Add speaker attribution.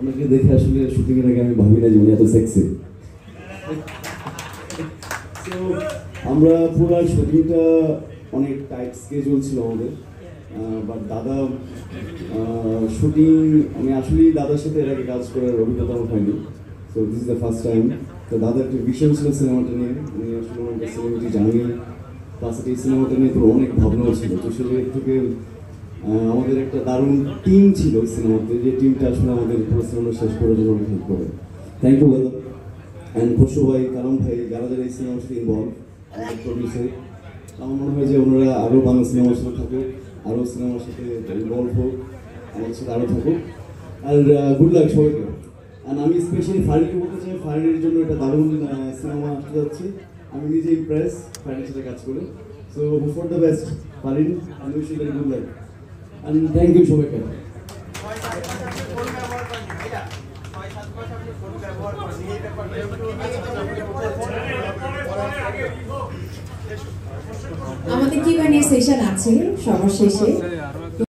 Speaker 1: ওনাকে দেখে আসলে শুটিং এর আগে আমি ভাবি না যে উনি এত সেক্সি। আমরা পুরো শুটিংটা অনেক টাইট স্কেজুল ছিল আমাদের, বাট দাদা শুটিং আমি আসলেই দাদার সাথে এর আগে কাজ করার অভিজ্ঞতা আমার হয়নি, so this is the first time. তো দাদা একটা ভিশন ছিল সিনেমাটা নিয়ে, উনি আসলে আমাকে সিনেমাটি জানিয়ে প্লাস এই সিনেমাটা নিয়ে তো অনেক ভাবনাও ছিল। তো সেদিক থেকে আমাদের একটা দারুণ টিম ছিল সিনেমাতে, যে টিমটা আসলে আমাদের পুরো সিনেমা শেষ করার জন্য অনেক হেল্প করে। থ্যাংক ইউ দাদা অ্যান্ড খসরু ভাই, কারণ ভাই, যারা যারা এই সিনেমার সাথে ইনভলভ, আমাদের প্রডিউসার। আমার মনে হয় যে ওনারা আরও বাংলা সিনেমার সাথে থাকুক, আরও সিনেমার সাথে ইনভলভ হোক, আমাদের সাথে আরও থাকুক। আর গুড লাক সবাইকে। অ্যান্ড আমি স্পেশালি ফারিনকে বলতে চাই, ফারিনের জন্য একটা দারুণ সিনেমা আসতে যাচ্ছে। আমি নিজে ইমপ্রেস ফারিনের সাথে কাজ করে। So hope for the best Farin, and wish you very good luck and thank you সবাইকে।
Speaker 2: আমাদের Q&A সেশন আছে সবার শেষে।